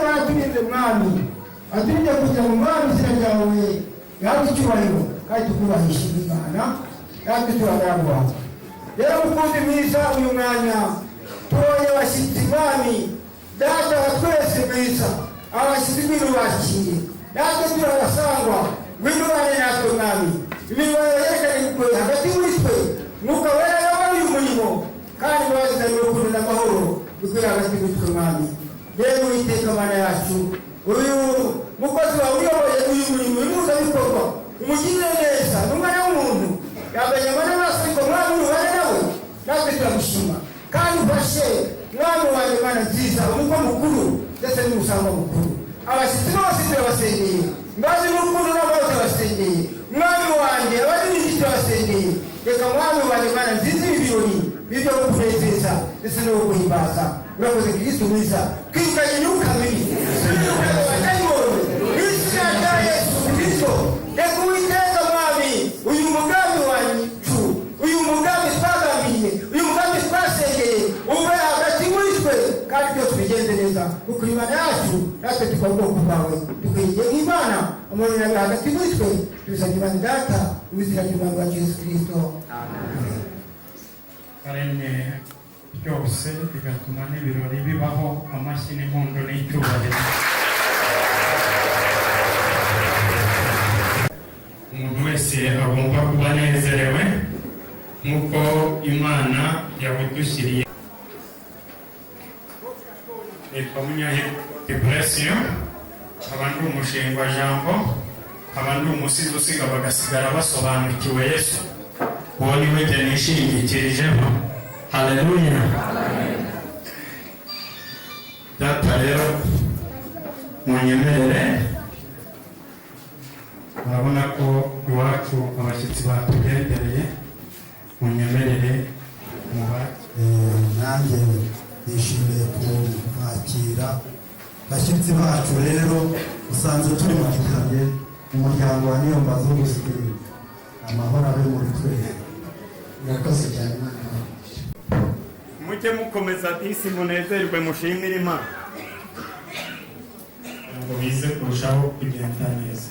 baraturinze mwami aturinde kugira ngo mwami izina ryawe yawe icyubahiro kandi tukubahishe Imana natwe turagaragu wawe. Rero mukundi mwiza uyu mwanya turonye abashyitsi mwami data wa twese mwiza abashyitsi birubakiye natwe turabasangwa winubane natwe mwami ibintu yerekanye kwe hagati muri twe mwuka wera yabaye umurimo kandi bazanye urukundo n'amahoro bikwira hagati muri twe mwami. Rero Uwiteka Mana yacu uyu mukozi wawe uyoboye uyu murimo w'umuhuzabikorwa umugirire neza n'umwana w'umuntu yambaye amaraso ariko mwami ubane nawe natwe turamushima kandi ufashe mwami wanjye Mana nziza umukwe mukuru ndetse n'umusangwa mukuru abashyitsi bose turabasengeye mbazi n'urukundo n'amahoro turabasengeye mwami wanjye abadiniji turabasengeye reka mwami wanjye Mana nziza ibirori bibyo kukunezeza ndetse no guhimbaza urakoze Kristo mwiza kwirukanye imyuka mibi izina rya Yesu Kristo. Reka Uwiteka mwami uyu mugambi wacu uyu mugambi twagambiriye uyu mugambi twasengeye ube hagati muri twe kandi byose bigenze neza kuko Imana yacu natwe tukaba ubwoko bwawe dukwiriye nk'Imana umuntu yawe hagati muri twe tubisabye Imana Data mu izina ry'Umwami wacu Yesu Kristo. Amen. Karemye byose bigatuma n'ibirori bibaho amashyi n'impundu n'icyubahiro. Umuntu wese agomba kuba anezerewe nk'uko Imana yabidushyiriye. Nitwa Munyahirwe Blessio, nkaba ndi umushingwa jambo, nkaba ndi umusizi usiga bagasigara basobanukiwe Yesu. Uwo ni we jye nishingikirijeho. Haleluya. Data rero munyemerere, urabona ko iwacu abashyitsi batugendereye, munyemerere mubake. Nanjye nishimiye kubakira bashyitsi bacu. Rero usanzwe turi mu gitaramo mu muryango wa Niyombaza w'Ubusitani. Amahoro abe muri twese. Murakoze cyane Imana. Mujye mukomeza disi munezerwe mushimire Imana ngo bize kurushaho kugenda neza.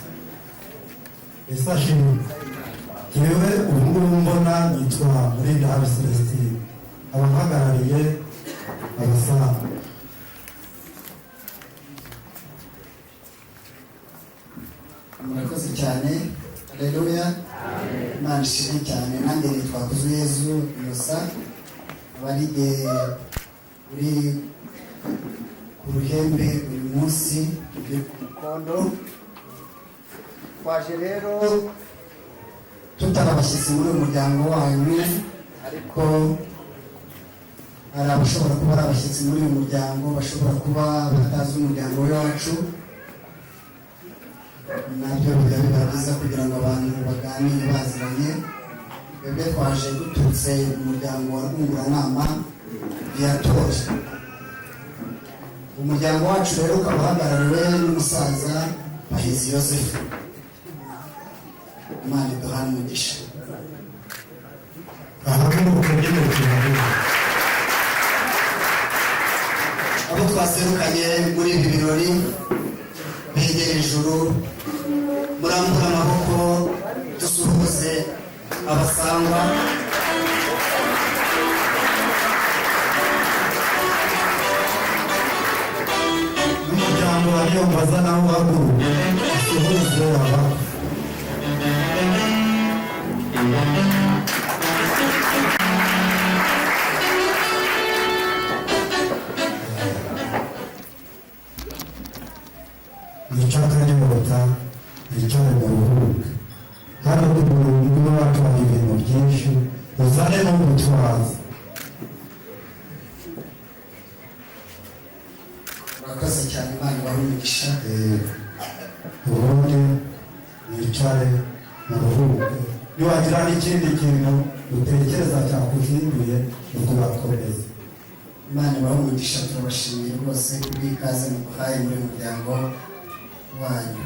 Esashimwe. Yewe ubu mbona nitwa Murindahabi Celestine, abahagarariye abasaza. Murakoze cyane. Haleluya. Imana ishimwe cyane. Nanjye nitwa Kuzuyezu Innocent, abarige uri ku ruhembe uyu munsi uri ku mukondo. Twaje rero tutari abashyitsi muri uyu muryango wanyu, ariko hari abashobora kuba ari abashyitsi muri uyu muryango, bashobora kuba batazi umuryango wacu. Nabyo biba byiza kugira ngo abantu baganire baziranye. Twebwe twaje duturutse mu muryango wa Rwunguranama Viatora. Umuryango wacu rero ukaba uhagarariwe n'umusaza Bahizi Yosefu. Imana iduhane umugisha. Abo twaserukanye muri ibi birori begera ijuru, murambura amaboko dusuhuze abasangwa. N'umuryango wa Niyombaza nawo uhaguruke dusuhuze aba. Nicakanye mota nicane mu ruhuka. Hano ku murongo wacu hari ibintu byinshi uzane no gutwaza. Murakoze cyane. Imana ibahe umugisha. Ubundi nicare mu ruhuka. Niwagira n'ikindi kintu utekereza cyakuzinduye ukubakomeza. Imana ibahe umugisha. Turabashimiye rwose kubw'ikaze mubahaye muri uyu muryango wanyu.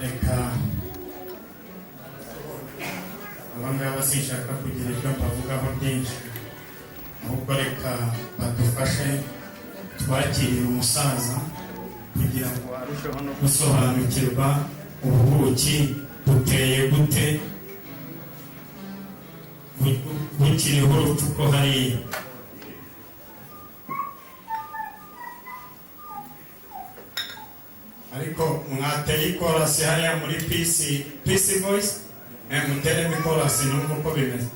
Reka abangaba sinshaka kugira icyo mbavugaho byinshi, ubwo reka badufashe twakirire umusaza kugira ngo arusheho no gusobanukirwa ubuki buteye gute bukiriho urupfu ko hariya. Ariko mwateye ikorasi hariya muri PC voice muteremo ikorasi numva uko bimeze.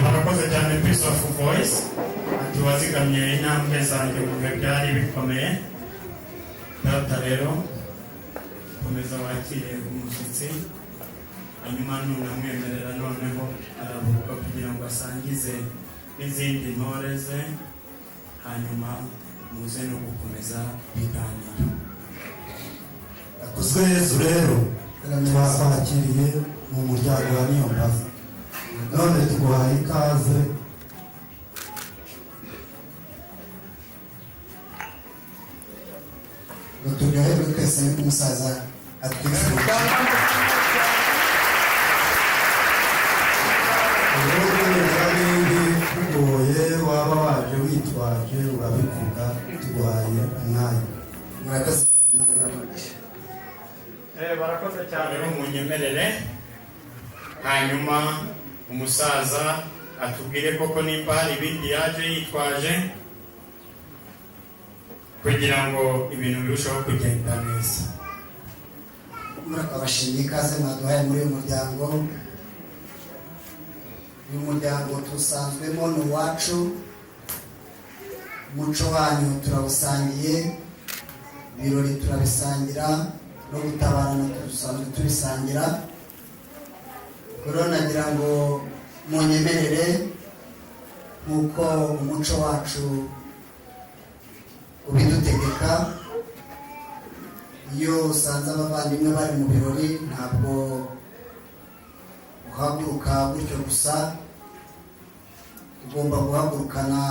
Barakoze cyane Peace of Voice ati wazigamye intambwe zanjye mu bihe byari bikomeye. Data rero komeza wakire umushyitsi, hanyuma nunamwemerera noneho aravuga kugira ngo asangize n'izindi ntore ze, hanyuma muze no gukomeza biganira. Akuzwe Yesu rero twakiriye mu muryango wa Niyombaza, none tuguhaye ikaze. ngo turyoherwe twese n'uko umusaza atwifurije. N'ibindi tugoye waba waje witwaje urabivuga, tuguhaye umwanya. Murakoze Barakoze cyane rero munyemerere, hanyuma umusaza atubwire koko nimba hari ibindi yaje yitwaje kugira ngo ibintu birusheho kugenda neza. murakabashimiye ikaze mwaduhaye muri uyu muryango. Uyu muryango tusanzwemo ni uwacu, umuco wanyu turawusangiye, ibirori turabisangira, no gutabarana dusanzwe tubisangira. Rero nagira ngo munyemerere nk'uko umuco wacu ubidutegeka, iyo usanze abavandimwe bari mu birori ntabwo uhaguruka gutyo gusa, ugomba guhagurukana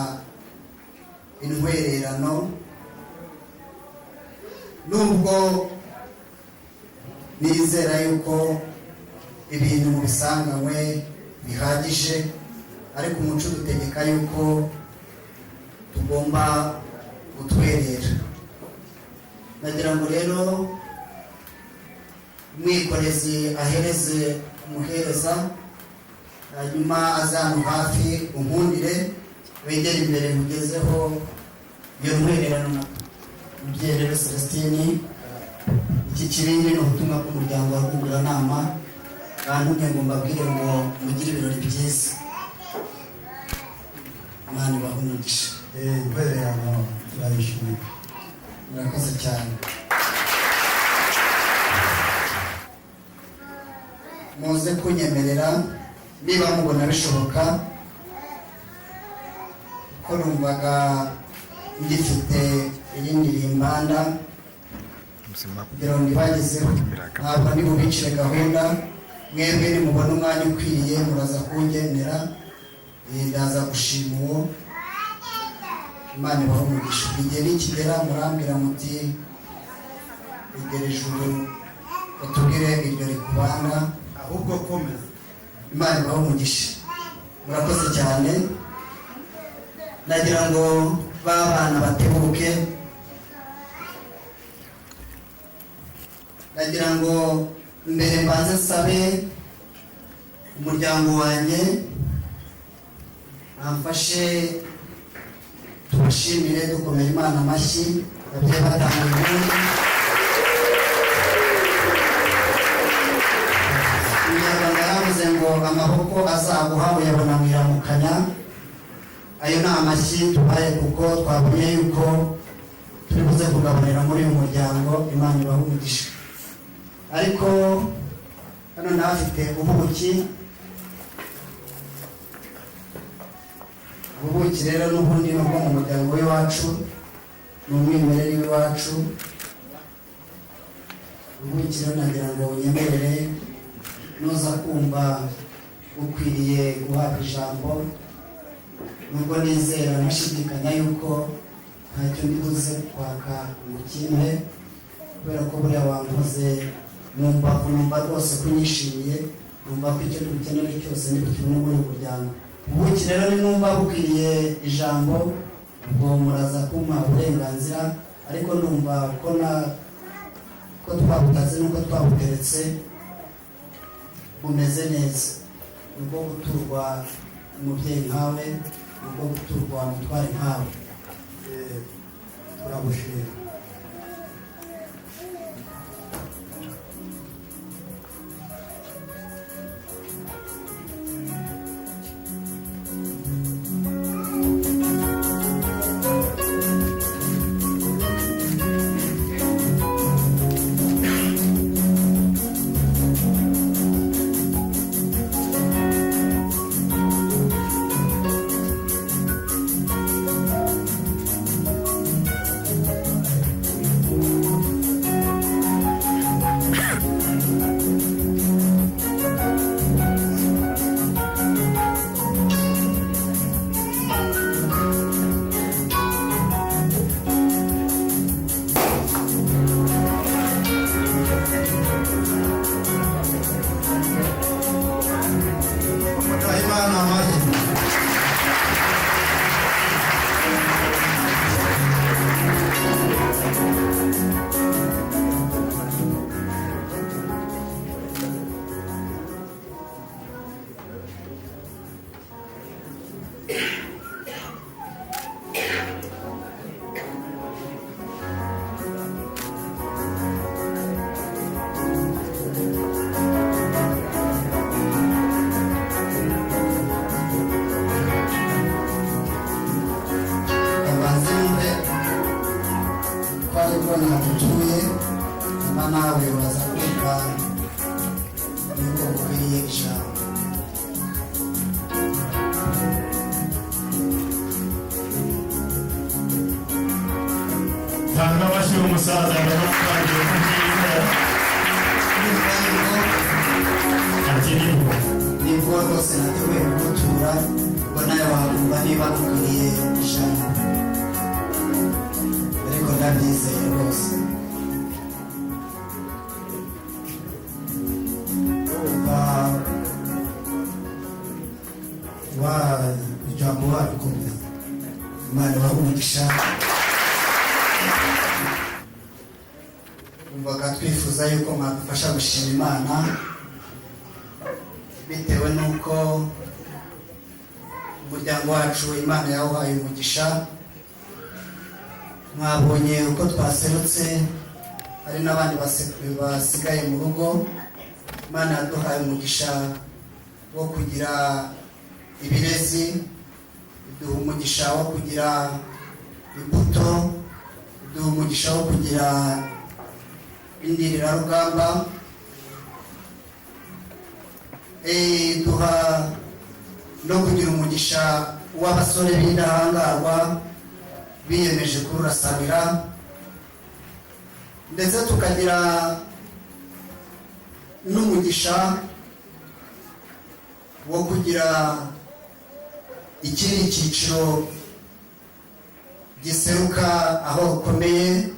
intwererano. Nubwo nizera yuko ibintu mu bisanganywe bihagije, ariko umuco udutegeka yuko tugomba gutwerera. Nagira ngo rero umwikorezi ahereze umuhereza, hanyuma azanu hafi unkundire, wegere imbere mugezeho iyo ntwererano. Umubyeyi rero Celestine, iki kibindi ni ubutumwa bw'umuryango wa Rwunguranama, bantumye ngo mbabwire ngo mugire ibirori byiza. Imana ibahe umugisha. Intwererano turayishimiye. Murakoze cyane. Muze kunyemerera niba mubona bishoboka, ko numvaga ngifite irindi rimbanda kugira ngo nibagezeho. Ntabwo ndi bubicire gahunda, mwebwe nimubona umwanya ukwiriye muraza kungenera, ndaza gushima uwo. Imana ibahe umugisha. Igihe nikigera murambwira muti igera ijuru utubwire iryo rikubanda, ahubwo komeza. Imana ibahe umugisha. Murakoze cyane. Nagira ngo babana batebuke, nagira ngo mbere mbanze nsabe umuryango wanjye amfashe tubashimire dukomere Imana amashyi. Babyeyi batanga impundu. Umunyarwanda yavuze ngo amaboko azaguha uyabona mwiramukanya. ayo ni amashyi tubaye kuko twabonye yuko turi buze kugabanira muri uyu muryango. Imana ibahe umugisha. Ariko hano nahafite ubuki. Ubuki rero n'ubundi nubwo mu muryango w'iwacu, ni umwimerere w'iwacu. Ubuki rero nagira ngo unyemerere nuza kumva ukwiriye guhabwa ijambo, nubwo nizera nashidikanya yuko ntacyo ndi buze kwaka ngo kimpe, kubera ko buriya wamvuze numva rwose ko unyishimiye, numva ko icyo dukeneye cyose ntibukibone muri uyu muryango. Ubuki rero nimwumva bukwiriye ijambo, ubwo muraza kumpa uburenganzira, ariko numva ko twabutaze nuko twabuteretse bumeze neza. Nubwo guturwa umubyeyi nkawe, nubwo guturwa umutware nkawe. turagushima. Umvaga twifuza yuko mwadufasha gushima Imana, bitewe nuko umuryango wacu Imana yawuhaye umugisha. Mwabonye uko twaserutse, hari n'abandi basigaye mu rugo. Imana yaduhaye umugisha wo kugira ibirezi, iduha umugisha wo kugira imbuto, iduha umugisha wo kugira indirira-rugamba, iduha no kugira umugisha w'abasore b'indahangarwa biyemeje kururasanira, ndetse tukagira n'umugisha wo kugira ikindi cyiciro giseruka aho rukomeye,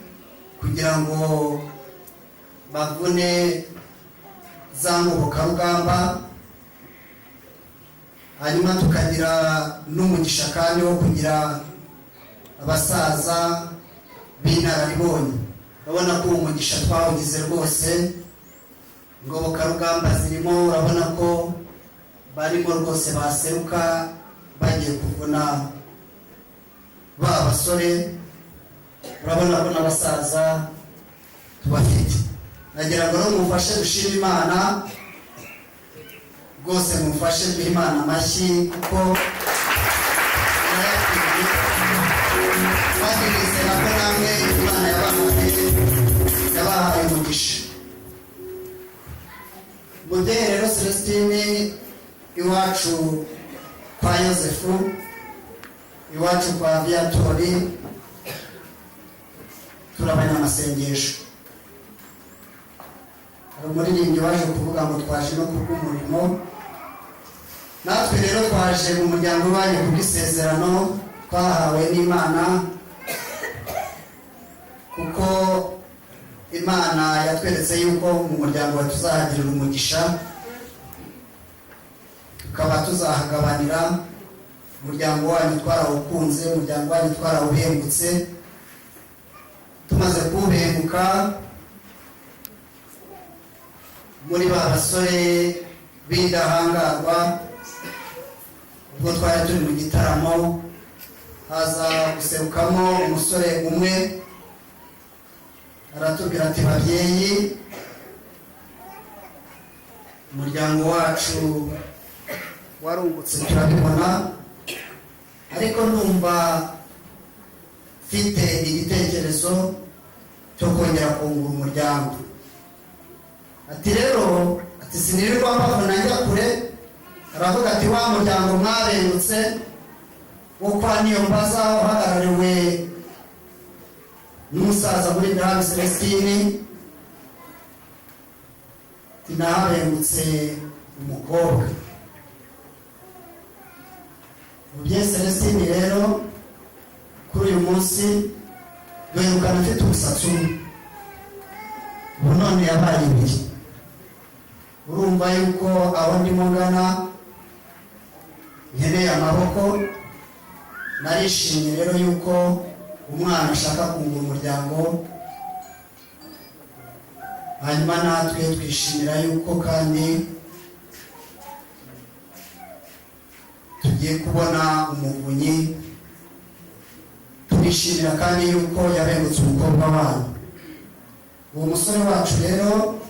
kugira ngo bavune za ngobokarugamba. Hanyuma tukagira n'umugisha kandi wo kugira abasaza b'inararibonye. Urabona ko umugisha twawugize rwose, ngobokarugamba zirimo, urabona ko barimo rwose baseruka bagiye kuvuna ba basore. Urabona ko n'abasaza tubafite. Nagira ngo mumfashe gushima Imana rwose, mumfashe duhe Imana amashyi kuko yabahaye umugisha. Mudehe rero Celestine iwacu kwa Yosefu, iwacu kwa Viatori, turabanyamasengesho. Hari umuririmbyi waje kuvuga ngo twaje no kubw'umurimo. Natwe rero twaje mu muryango wanyu kubw'isezerano twahawe n'Imana, kuko Imana yatweretse yuko mu muryango wa tuzahagirira umugisha, tukaba tuzahagabanira. Umuryango wanyu twarawukunze, umuryango wanyu twarawuhembutse. Tumaze kuwuhembuka, muri ba basore b'indahangarwa, ubwo twari turi mu gitaramo, haza guserukamo umusore umwe aratubwira ati, babyeyi, umuryango wacu warungutse turabibona, ariko ndumva mfite igitekerezo cyo kongera kungura umuryango. Ati rero, ati sinirirwa mbavuna njya kure. Aravuga ati, wa muryango mwarengutse wo kwa Niyombaza uhagarariwe n'umusaza muri Ndahabi Celestine, tinahabengutse umukobwa. Mubyeyi Celestine rero kuri uyu munsi duherukana afite umusatsi umwe, ubu none yabaye ibiri. Urumva yuko aho ndimo ngana nkeneye amaboko. Narishimye rero yuko umwana ashaka kungura umuryango, hanyuma natwe twishimira yuko kandi tugiye kubona umuvunyi. Turishimira kandi yuko yabengutse umukobwa wanyu. Uwo musore wacu rero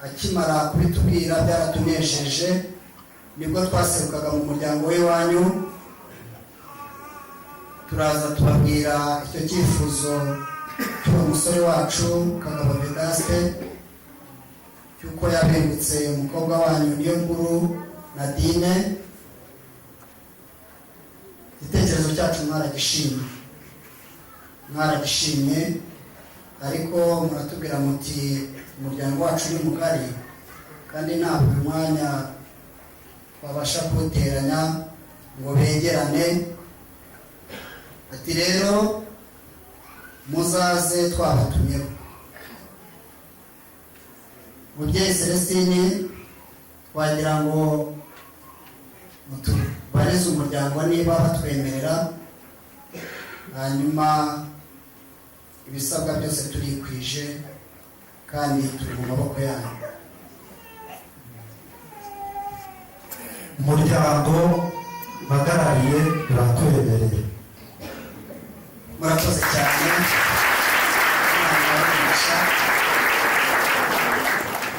akimara kubitubwira byaratunejeje, nibwo twaserukaga mu muryango we wanyu, turaza tubabwira icyo cyifuzo cy'uwo musore wacu Kagabo Vedaste cy'uko yabengutse umukobwa wanyu Niyonkuru Nadine. Igitekerezo cyacu mwaragishimye, ariko muratubwira muti umuryango wacu ni mugari kandi ntabwo uyu mwanya twabasha kuwuteranya ngo begerane. Ati rero muzaze twabatumyeho. Mubyeyi Celestine, twagira ngo mutubarize umuryango niba batwemerera, hanyuma ibisabwa byose turikwije kandi turi mu maboko yanyu. Umuryango bagarariye uratwemereye. Murakoze cyane.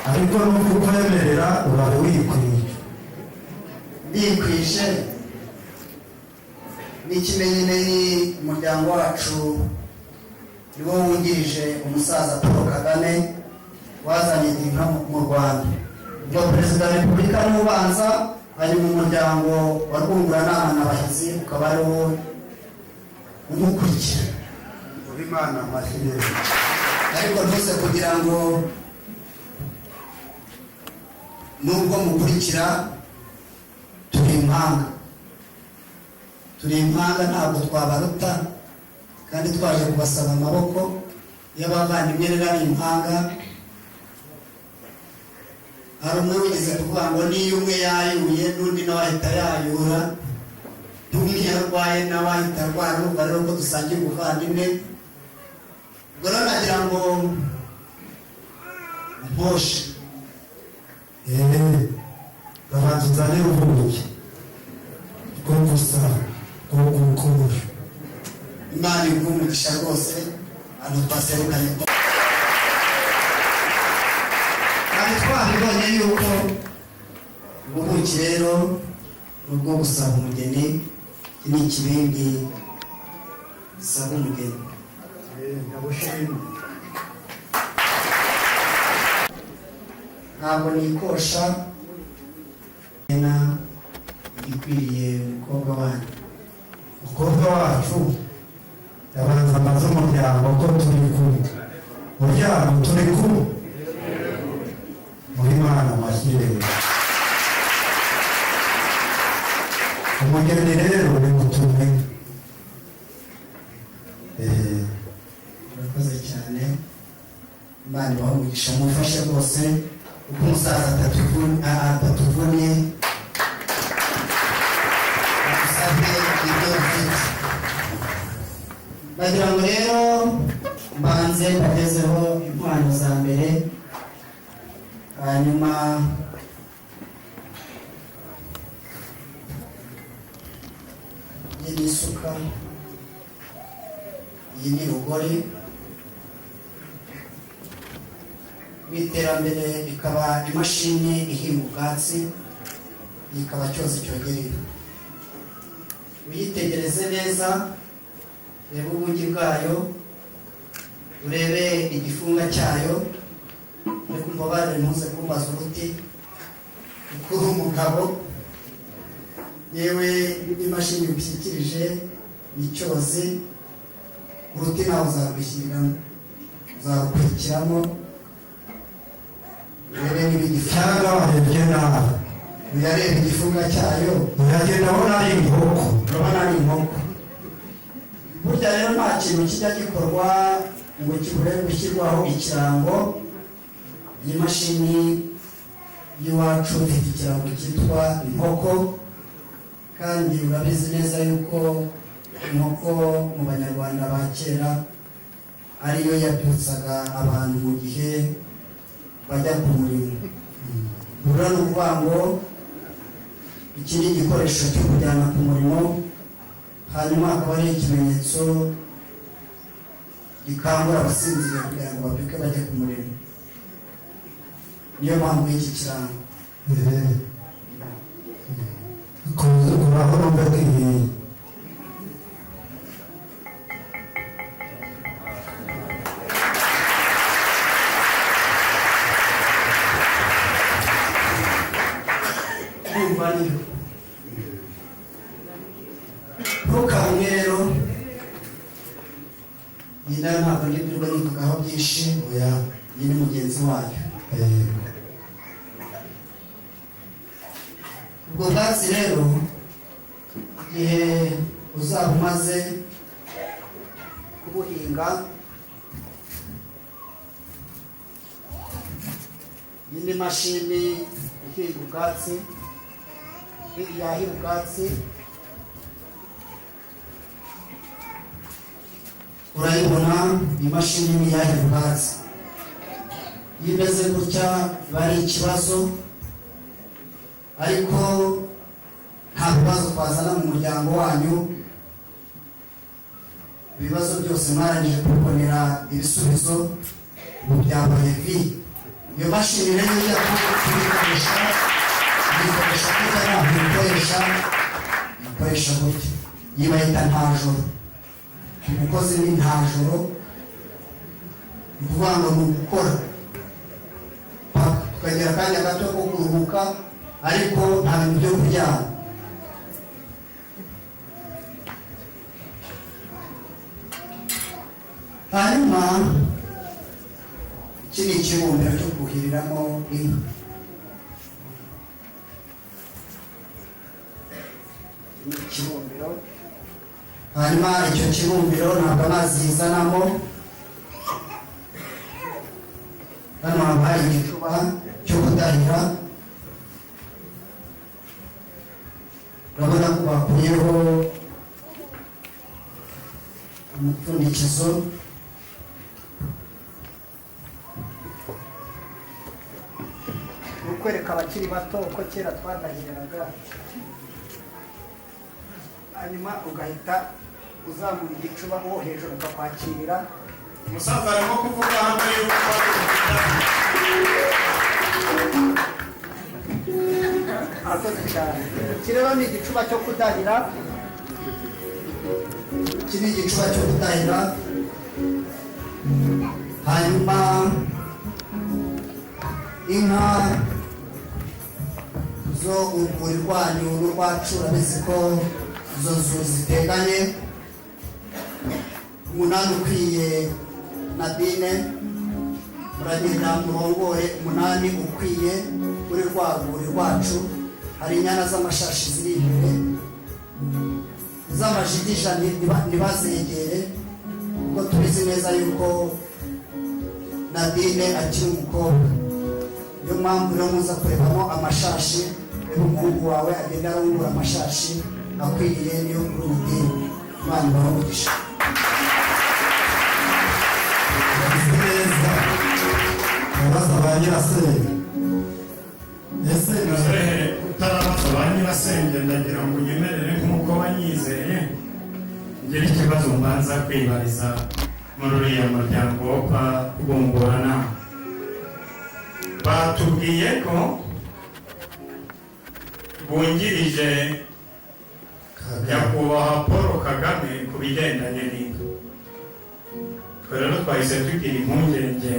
Ariko nubwo kwemerera urabe wikwije. Ndikwije n'ikimenyimenyi. Umuryango wacu niwo wungirije umusaza Paul Kagame wazanye inka mu Rwanda. Ubwo Perezida wa Repubulika n'ubanza ari mu muryango wa Rwunguranama n'abahizi, ukaba ari wo umukurikira. Imana amashyiye. Ariko ntuse kugira ngo nubwo mukurikira, turi impanga ntabwo twabaruta, kandi twaje kubasaba amaboko y'abavandimwe. Rero ari impanga. Hari umwe wigeze kuvuga ngo niyo umwe yayuye n'undi nawe ahita yayura, n'umwe yarwaye nawe ahita arwara. Urumva rero ko dusangiye ubuvandimwe. Ubwo rero nagira ngo mposhe babanza uzane ubuki bwo gusa bwo gukura. Imana iguhe umugisha rwose hano twaserukanye. Kandi twabibonye yuko ubuki rero nubwo gusaba umugeni, iki ni ikibindi gisaba umugeni. ndabushima. ntabwo nikosha na ikwiriye umukobwa wanyu. umukobwa wacu yabanza amaze umuryango ko turi kumwe, umuryango turi kumwe muri Mana amashyire. Umugeni rero ni mutume. Murakoze cyane, Imana ibahe umugisha, mufashe rwose uko umusaza atatuvunye agusabye ibyo ufite. Bagira ngo rero mbanze mbagezeho inkwano za mbere, hanyuma iyi ni isuka, iyi ni rugori. Mu iterambere ikaba imashini ihinga ubwatsi, ikaba cyose cyogerera. Uyitegereze neza, reba ubugi bwayo, urebe igifunga cyayo, ariko umubare ntuze kumbaza uruti ukuri umugabo. Yewe imashini bishyikirije nicyozi, uruti nawe uzarukurikiramo, urebe cyangwa warebye nabi, uyarebe igifunga cyayo, uragenda ubona ari inkoko. urabona ari inkoko. Burya rero nta kintu kijya gikorwa ngo kibure gushyirwaho ikirango. Iyi mashini y'iwacu ifite ikirango cyitwa inkoko, kandi urabizi neza yuko inkoko mu banyarwanda ba kera ariyo yabyutsaga abantu mu gihe bajya ku murimo. Urura ni ukuvuga ngo iki ni igikoresho cyo kujyana ku murimo, hanyuma akaba ari ikimenyetso gikangura abasinziriye kugira ngo babyuke bajye ku murimo. Niyo mpamvu y'iki kirango. Uraho numva kwihiye. Ntukamwe rero, iyi nayo ntabwo nibwirwa nivugaho byinshi, oya, iyi ni mugenzi wayo. Ubwo bwatsi rero igihe uzaba umaze kubuhinga, iyi ni mashini ihinga ubwatsi, yahinga ubwatsi, urayibona imashini yahinga ubwatsi. Iyo imeze gutya biba ari ikibazo, ariko nta bibazo twazana mu muryango wanyu. Ibibazo byose mwarangije kubonera ibisubizo, ubu byabaye vi. Iyo mashini rero ijya kuyikoresha kuko ntabwo ikoresha gutya, iyi bayita nta joro. Umukozi ni nta joro, ni ukuvuga ngo ni ugukora, tukagira akanya gato ko kuruhuka, ariko nta bintu byo kuryama. Hanyuma iki ni ikibumbiro cyo kuhiriramo inka. Ni ikibumbiro, hanyuma icyo kibumbiro ntabwo amazi yizanamo. Hano haba hari igicuba cyo kudahira, urabona ko bakuyeho umupfundikizo. Ukwereka abakiri bato uko kera twadahiraga, hanyuma ugahita uzamura igicuba uwo hejuru akakwakirira. Umusaza arimo kuvuga hano yuko akoze cyane. Kireba ni igicuba cyo kudahira, iki ni igicuba cyo kudahira. hanyuma inka zo urwuri rwanyu n'urwacu urabizi ko izo nzu ziteganye. Umunani ukwiye Nadine, muragenda murongore umunani ukwiye kuri rwa rwuri rwacu. Hari inyana z'amashashi ziri imbere, iz'amajigija ntibazegere kuko tubizi neza yuko Nadine akiri umukobwa. Niyo mpamvu rero muza kurebamo amashashi, reba umuhungu wawe agenda arongora amashashi akwiriye niyo kuri Nadine. Imana ibahe neza. Abaza ba nyirasenge. Ese utarabaza ba nyirasenge ndagira ngo unyemerere nk'uko wanyizeye ngire ikibazo mbanza kwibariza muri uriya muryango wo kwa Rwungurana. Batubwiye ko bungirije nyakubahwa Paul Kagame ku bigendanye n'inka. Twe rero twahise tugira impungenge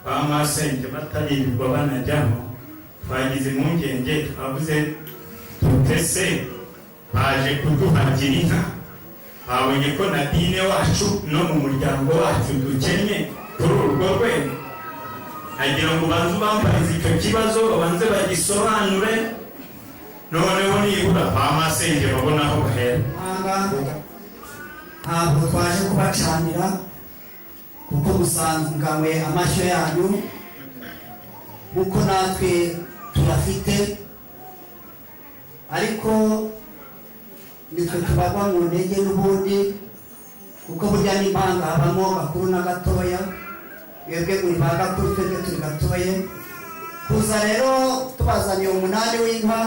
ba masenge bataririrwa banajyaho. Twagize impungenge, twavuze tutese baje kuduhagira inka, babonye ko Nadine wacu no mu muryango wacu dukennye kuri urwo rwego. Agira ngo banze bambarize icyo kibazo babanze bagisobanure, noneho nibura ba masenge babona aho bahera. Ntabwo twaje kubacanira kuko musanzwe amashyo yanyu kuko natwe turafite, ariko nitwe tubagwa mu ntege n'ubundi kuko burya n'impanga habamo gakuru na gatoya. Mwebwe muri ba gakuru, twebwe turi gatoya. Kuza rero tubazaniye umunani w'inka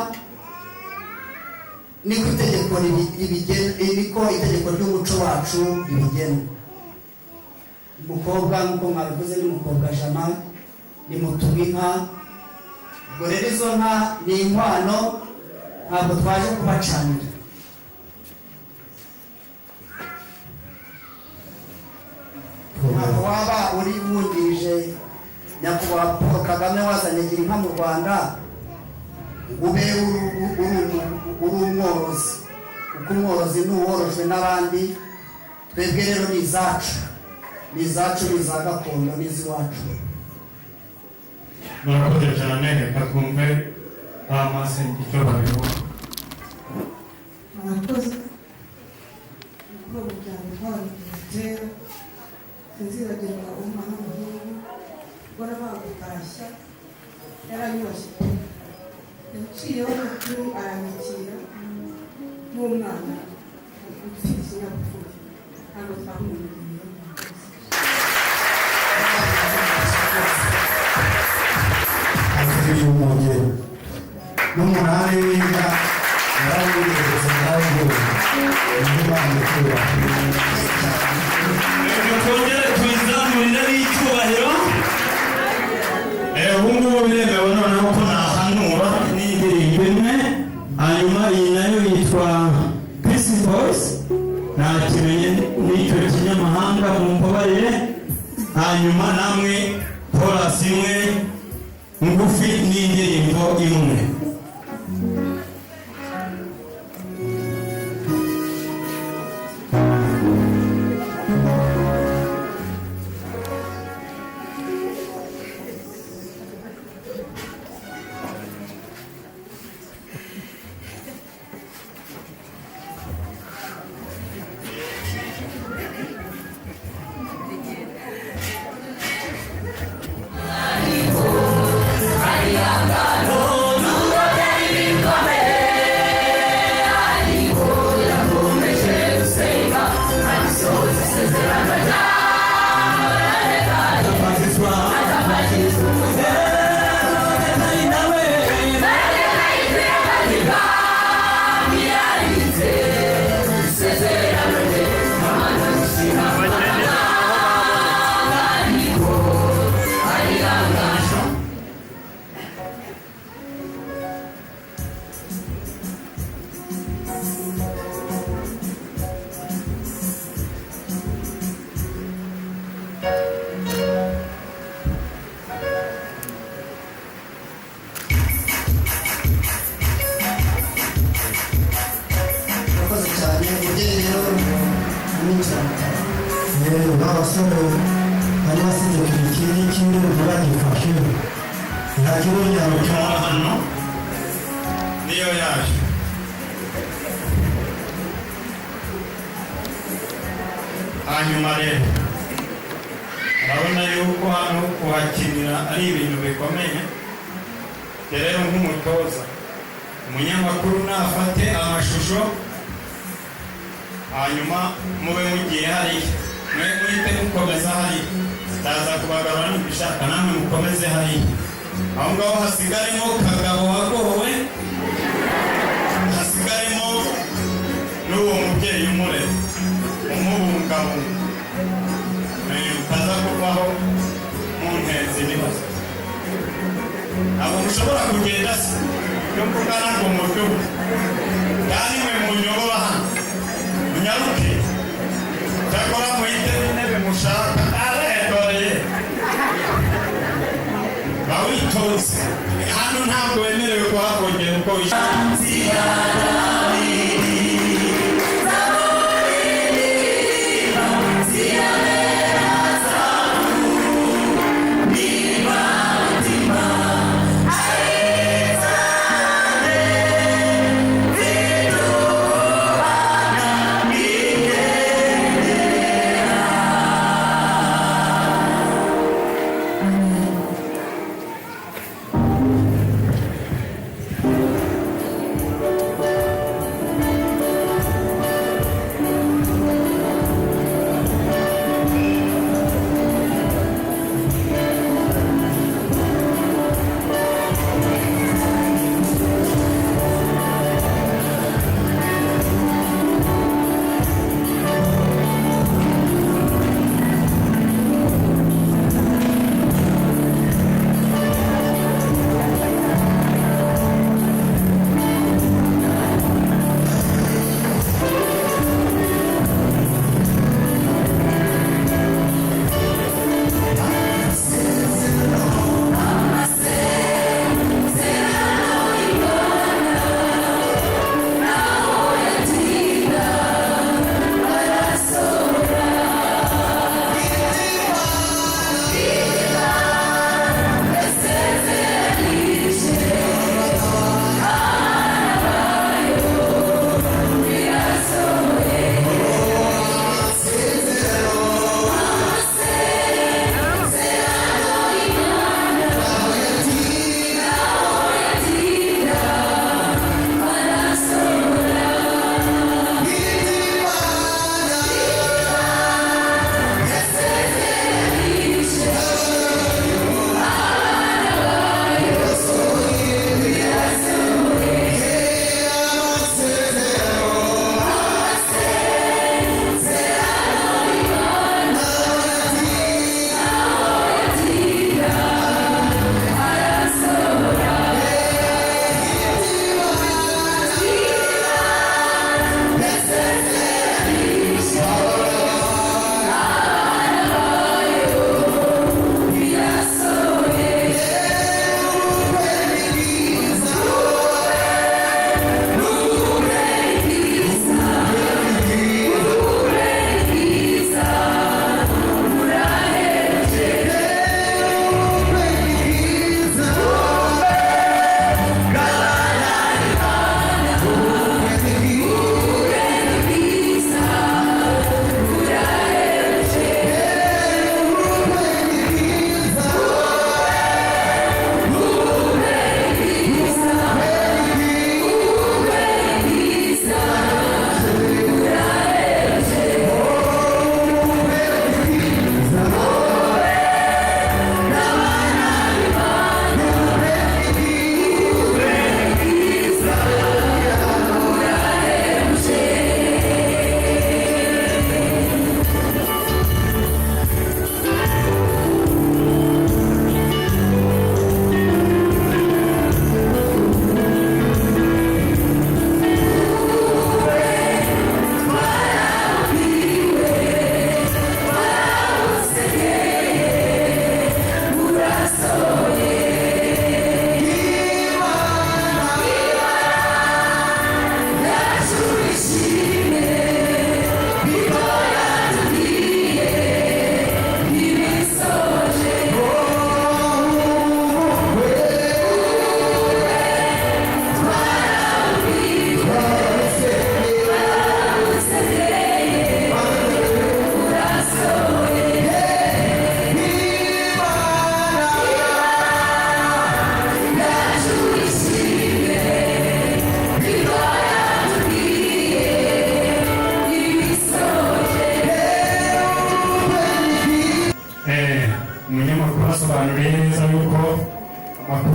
niko itegeko niko itegeko ry'umuco wacu ribigena. Umukobwa nk'uko mwabivuze ni umukobwa jama, ni mutuga inka. Ubwo rero izo nka ni inkwano, ntabwo twaje kubacanira. Ntabwo waba uri wungirije nyakubahwa Paul Kagame wazanye gira inka mu Rwanda ube uri umworozi, kuko umworozi ni uworojwe n'abandi. Twebwe rero ni izacu, ni izacu, ni iza gakondo, ni iz'iwacu. Murakoze cyane, reka twumve ba masenge icyo babivuga. Murakoze ubwo muryango wanyu kera sinzibagirwa umwana w'umuhungu ubona bagutashya yaranyubashye, yaciyeho mukuru aranyakira nk'umwana ufite ikinyabupfura. Ntabwo twamumenya afite umugeni n'umunani w'inka yarawugeretse yarawugeretse. Imana ikura. Twongere twizamurire n'icyubahiro. Ubu ngubu biremewe noneho ko nahanura n'indirimbo imwe, hanyuma iyi nayo yitwa Peace Voice. Nakimenye n'icyo kinyamahanga mu mbabarire. Hanyuma namwe chorus imwe ngufi n'indirimbo imwe. Oh, rero n'abasore bari basize ku mikiri kiri ntibagifashe nta kibazo Uyu hano niyo yaje. Hanyuma rero urabona yuko hano kuhakinira ari ibintu bikomeye. Rero nk'umutoza, umunyamakuru nafate amashusho, hanyuma mube mugiye hariya, mwe muhite mukomeza hariya, ndaza kubagarura nibishaka namwe mukomeze hariya. Aho ngaho hasigaremo Kagabo wagowe, hasigaremo n'uwo mubyeyi umurera umubungabunga, utaza kuvaho munteza ibibazo. Ntabwo mushobora kugenda se yo kugana ngo muduhe, kandi mwe munyobora hano munyaruke, cyakora muhite n'intebe mushaka aretoreye bawitoze. Hano ntabwo wemerewe kuhakongera uko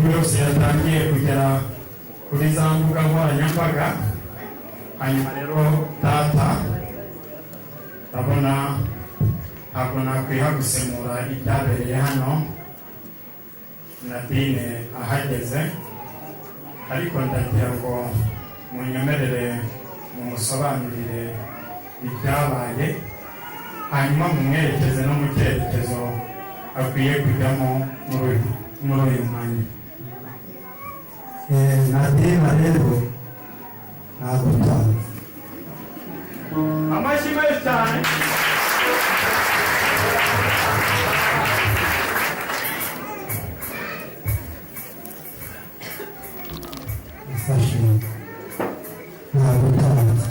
amakuru yose yatangiye kugera kuri za mbuga nkoranyambaga. Hanyuma rero data ndabona ntabwo nakwiha gusemura ibyabereye hano Nadine ahageze, ariko ndagira ngo munyemerere mumusobanurire ibyabaye, hanyuma mumwerekeze no mu cyerekezo akwiye kujyamo muri uyu mwanya. Nadine rero ntabwo utazi. Amashyi menshi cyane. Ifashe ntabwo utazi.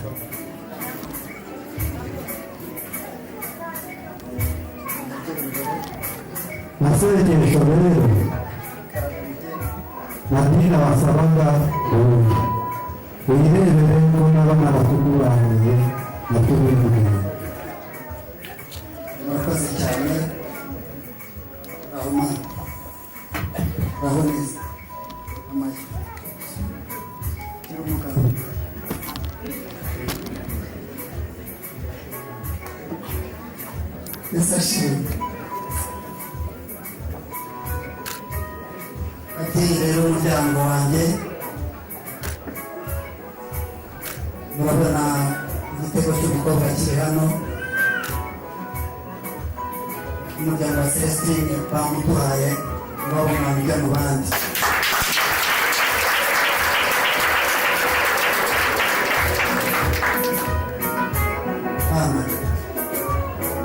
Naserekeje rero Nadine wasabaga uyirebere ko n'abana bakuguraniye natubimubwira. murakoze cyane. aho neza amashyi y'umugabo. Isashimwe ati rero umuryango wanjye murabona igitego cy'umukobwa kiri hano. Umuryango wa Celestine bamuduhaye ngabo umwana ujya mu bandi.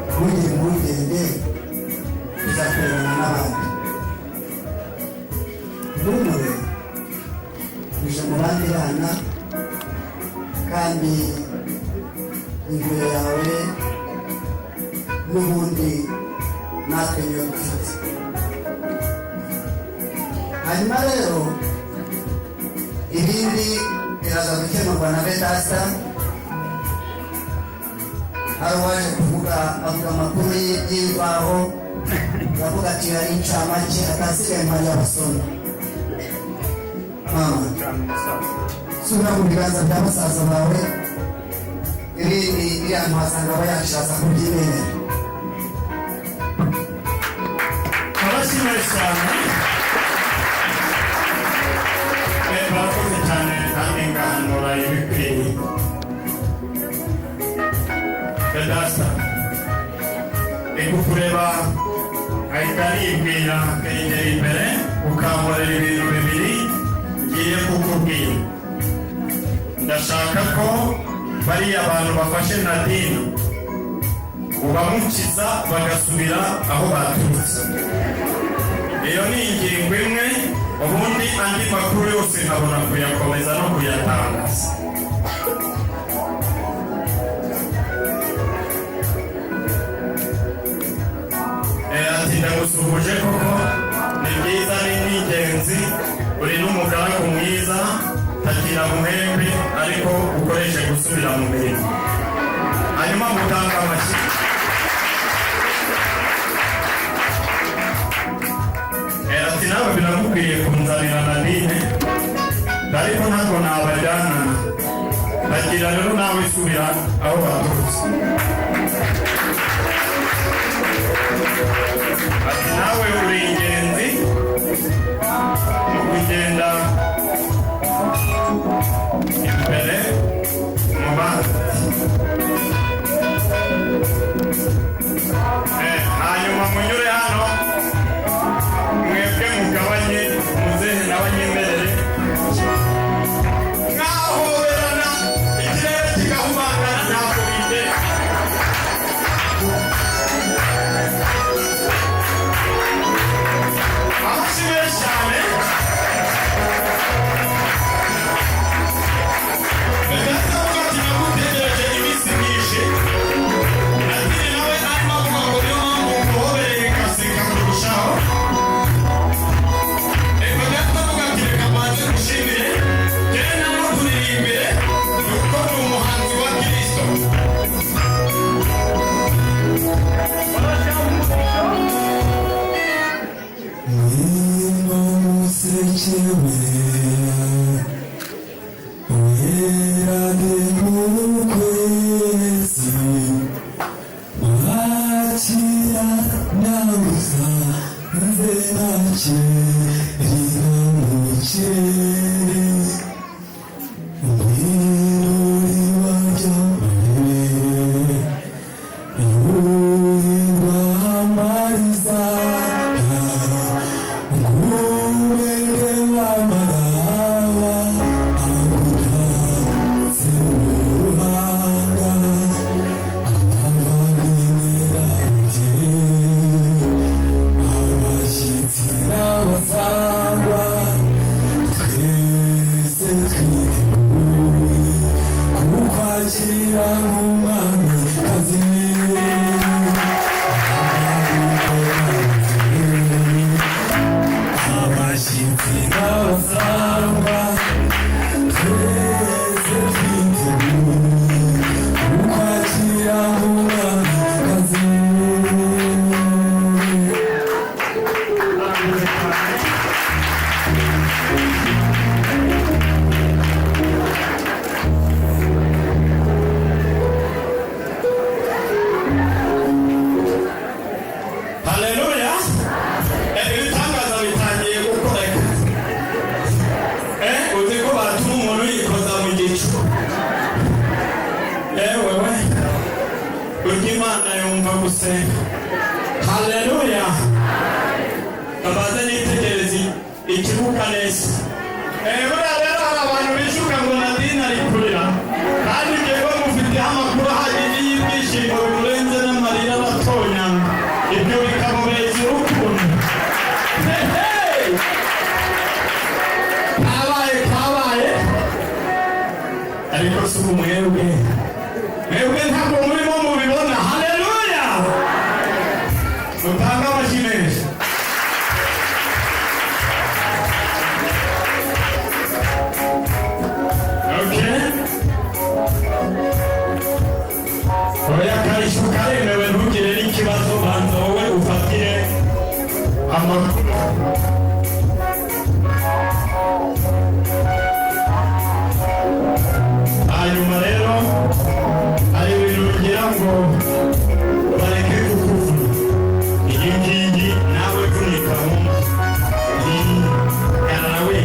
Ntugire impungenge tuzakorerana n'abandi. Ntumure uje mu bandi bana kandi inguriro yawe n'ubundi natwe niyo dufite. Hanyuma rero ibindi biraza gukemurwa na Bedasta. hari uwaje kuvuga avuga amakuru y'imvaho yavuga ati yari incamake atasigaye mpari y'abasore. Mama sura mu biganza bya basaza bawe, ibindi iriya ntwasanga aba yashaka kubyimenera. Abashimire cyane. Barakoze cyane kandi ngahanura ibikwiye. Bedasta ikukureba ahita yibwira akegera imbere ukamurera ibintu bibiri ngiye kukubwira. Ndashaka ko bariya abantu bafashe Nadine ubamukiza bagasubira aho baturutse. Iyo ni ingingo imwe, ubundi andi makuru yose nkabona kuyakomeza no kuyatangaza. Ati ndagusuhuje koko, ni byiza ni n'ingenzi, uri n'umugaragu mwiza, tagira muhembe ariko ukoreshe gusubira mu mirimo. Hanyuma mutanga amashyi. Ati nawe binamukwiye kunzanira Nadine, ariko ntabwo nabajyana, bagira rero nawe isubira aho baturutse. Ati nawe uri ingenzi mu kugenda imbere mu bandi. Hanyuma munyure hano mwebwe mugabanye muzehe nawe nyemerere mwahoberana ikirere kigahumangana ntabwo bite. Wakira nabuza nze nakirira mu kirere Ngwiruri wajyambere Yurirwa amariza Ngurenge w'amarawa Agutatse uruhanga Abashyitsi n'abasangwa twese twiteguye kukwakira nk'umwamikazi abashyitsi n'abasangwa twese twiteguye kukwakira nk'umwamikazi Haleluya. Ibitangaza bitangiye gukoreka. Uzi ko batuma umuntu yikoza mu gicu. Wewe. Urya Imana yumva gusenga. Haleluya. Abaza nitegereza ikibuga neza. Buriya rero hari abantu bishuka ngo Nadine ari kurira. Kandi njyewe mufiteho amakuru ahagije y'ibyishimo bimurenze n'amarira aratonyanga. Ibyo bikamubeza urukundo. Kabaye. Ariko si ubu mwebwe ntabwo murimo mubibona. Haleluya. Mutange amashyi menshi. Oya karisho karemewe ntugire n'ikibazo banza wowe ufatire amakuru. Hanyuma rero hari ibintu bigira ngo bareke kukuvuga. Iyi ngiyi nawe kunika wumva. Nawe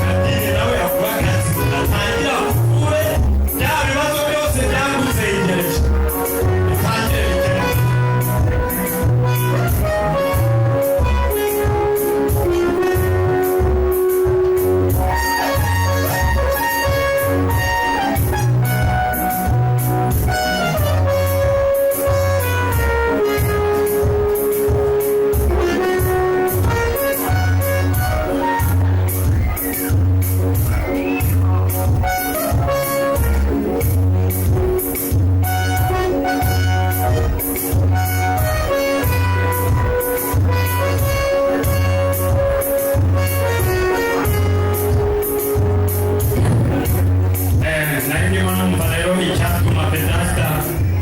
Nadine nawe yakuba akazi atangira kure bya bibazo byose byagusengereje bitangire bikene.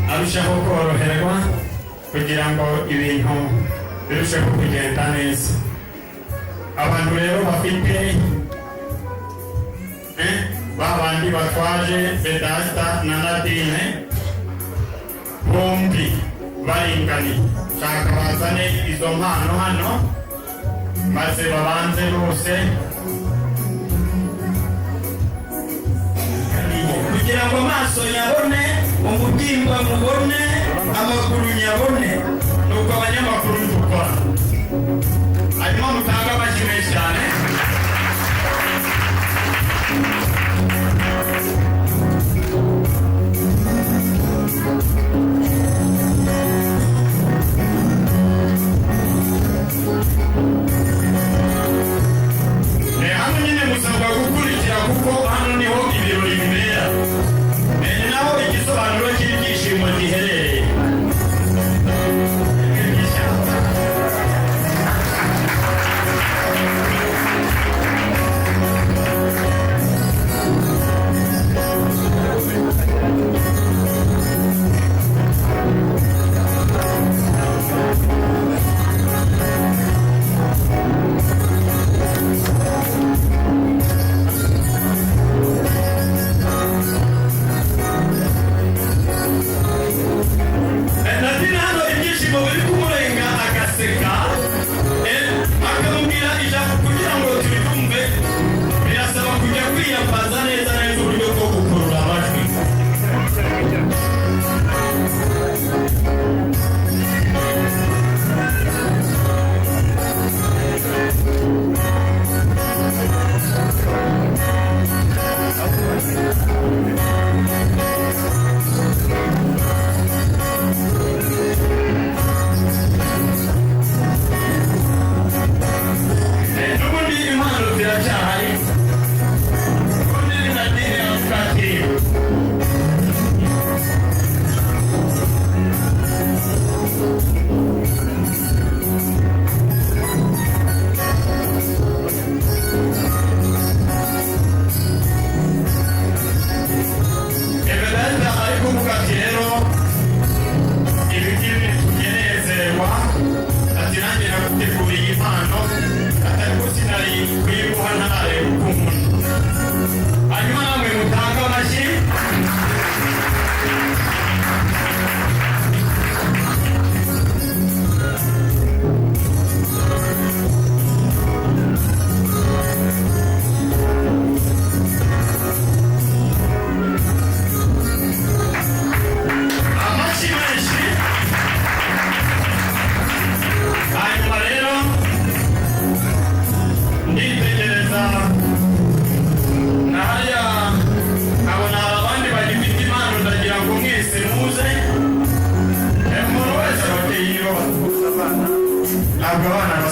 Arushaho koroherwa kugira ngo ibintu birusheho kugenda neza. Abantu rero bafite babandi batwaje Vedasta na Nadine bombi baringaniye, shaka bazane izo mpano hano maze babanze bose kugira ngo amaso yabone, umutimba mubone, amaguru nyabone. Nuko abanyamakuru dukora hanyuma mutanga amashyi menshi cyane. Hano nyine musabwa gukurikira kuko hano niho ibirori bibera. Naho igisobanuro cy'ibyishimo giherereye.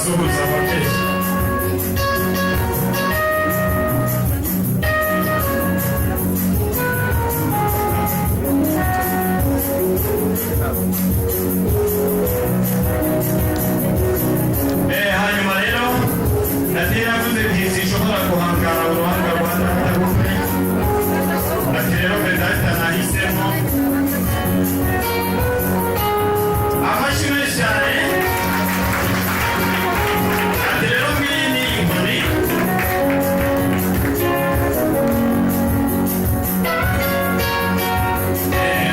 abasuhuza ababyeyi. Hanyuma rero Nadine yavuze ati sinshobora guhangara uruhanga rwa Databuke. Ati rero Pedata nahisemo amashyi menshi cyane. Ati rero ngiyi ni inkoni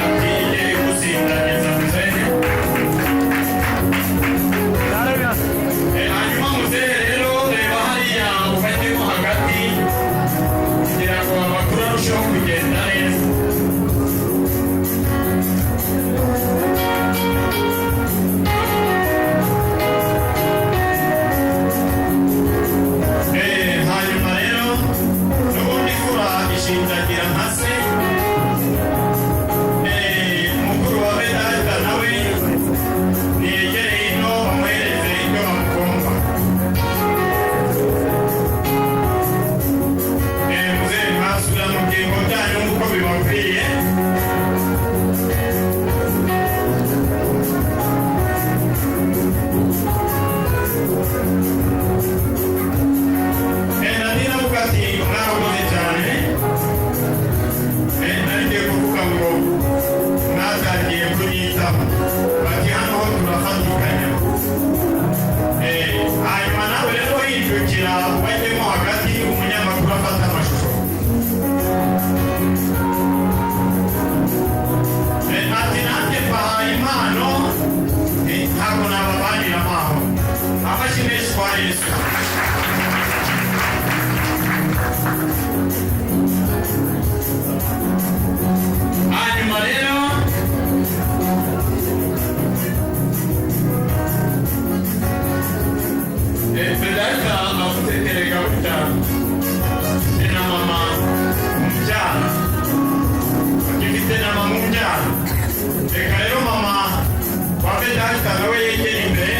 agiye gusindagiza muzehe. Hanyuma muzehe rero reba hariya ufatemo hagati kugira ngo amakuru arusheho kugenda neza. Hanyuma rero n'ubundi kura ishinjagira nka se. Mukuru wa Bedata nawe niyegere hino bamuhereze ibyo bamugomba. Muzehe mwasubira mu byimbo byanyu nk'uko bibabwiye. Nadine avuga ati mwarakoze cyane. Narigiye kuvuga ngo mwatangiye kunyitaho. Bati hano ho turafatikanya. Hanyuma nawe rero hindukira ubajyemo hagati umunyamakuru afata amashusho. Ati nanjye mbahaye impano ntabwo nababanira amaho. Amashyi menshi kwa Yesu. Hanyuma rero Bedata amutekerega gutya ni na mama umubyara. Agifite na mama umubyara. Reka rero mama wa Bedata nawe yegera imbere.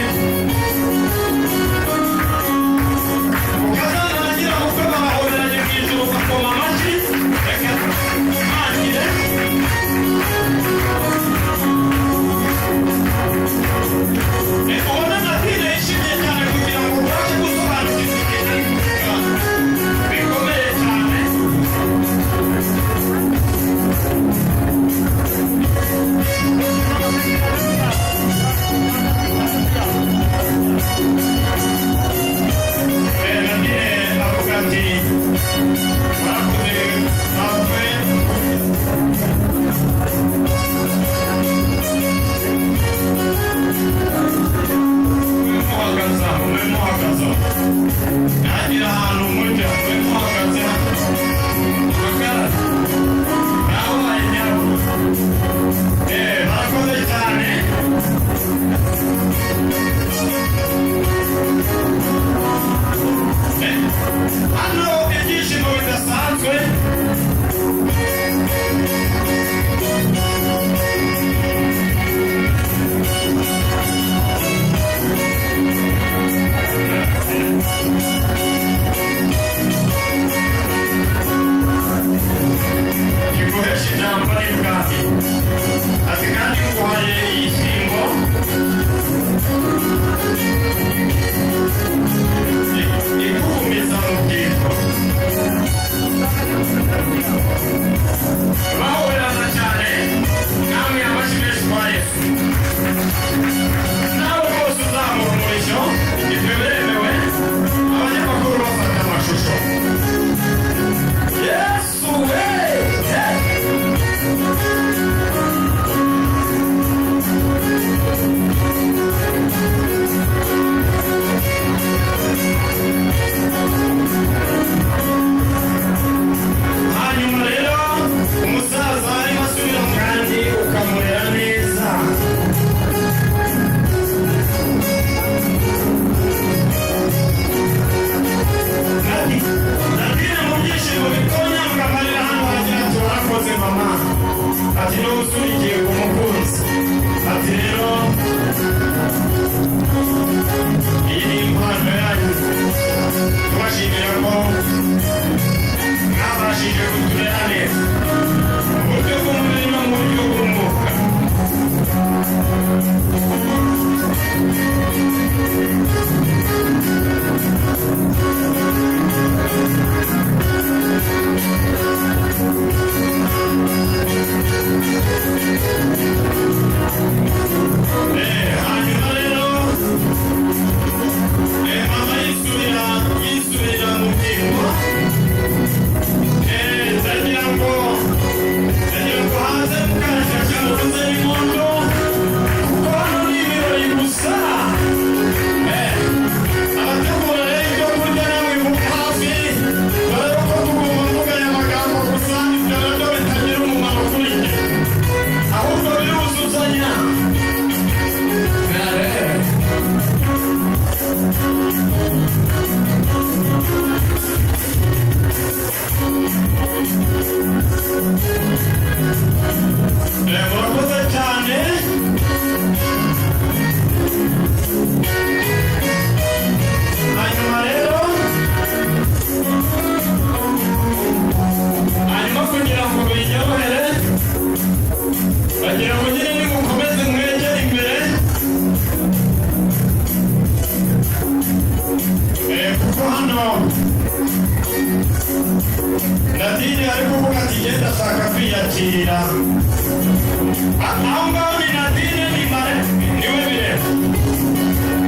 aho ngaho ni Nadine ni Mare niwe bireba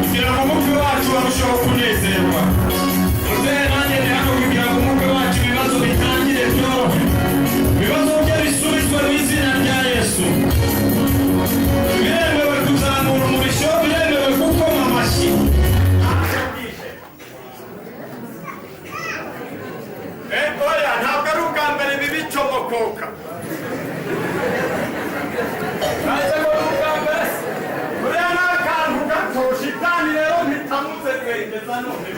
kugira ngo umukwe wacu arusheho kunezerwa. Muzehe nanjye ni hano kugira ngo umukwe wacu ibibazo bitangire byorohe, ibibazo bye bisubizwe mu izina rya Yesu. Biremewe kuzamura umurishyo, biremewe gukoma amashyi. Oya ntabwo ari ubwa mbere bibicomokoka. Naje ngo ubwa mbere uriya ni akantu gato shitani rero mpitamuze kwengeza none.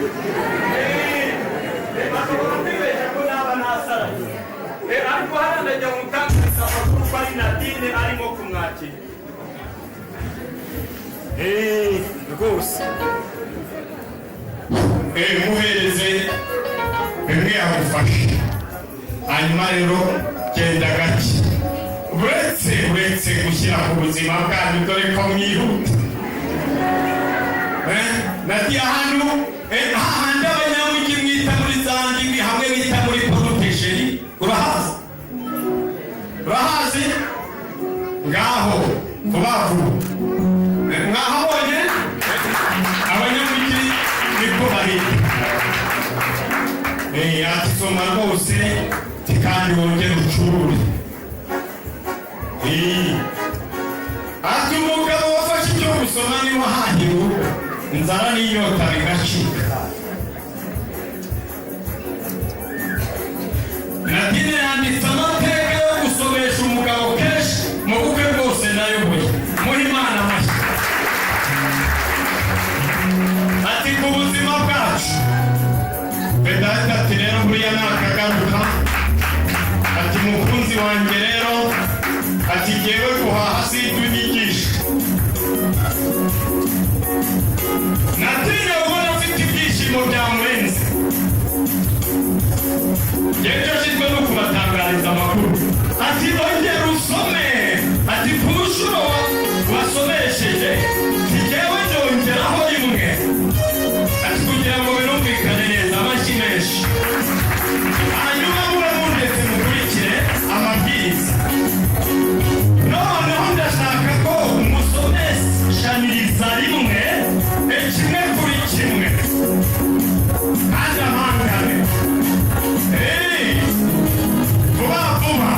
Bashobora kwibeshya ko naba nasaraye. Ariko hariya ndajya mu kanisa amakuru ko ari Nadine arimo kumwakira. Rwose muhereze bimwe yagufashe, hanyuma rero genda gake uretse gushyira ku buzima bwanyu dore ko mwihuta. Nagiye ahantu hahandi abanyamujyi mwita muri za ndimi hamwe bita muri porotesheri, urahazi ngaho vuba mwahabonye abanyamujyi nibwo bahita atisoma rwose kandi wongere ucurure. Ati umugabo wafashe icyo gusoma niwe ahahira urugo, inzara n'inyota bigacika. Nadine yanditse amateka yo gusomesha umugabo kenshi mu bukwe bwose nayoboye. Muhe Imana amashyi. Ati ku buzima bwacu Bedahita ati rero buriya nakagaruka, ati mukunzi wanjye rero, ati jyewe guhaha si ibyo unyigisha. Nadine ubona afite ibyishimo byamurenze. Jyewe nshinzwe no kubatangariza amakuru. Ati ongera usome, ati ku nshuro wasomesheje jyewe ndongeraho rimwe, ati kugira ngo birumvikane neza amashyi menshi. Hanyuma mube mundetse mukurikire amabwiriza. Noneho ndashaka ko musomeshaniriza rimwe kimwe kuri kimwe kandi amangane vuba vuba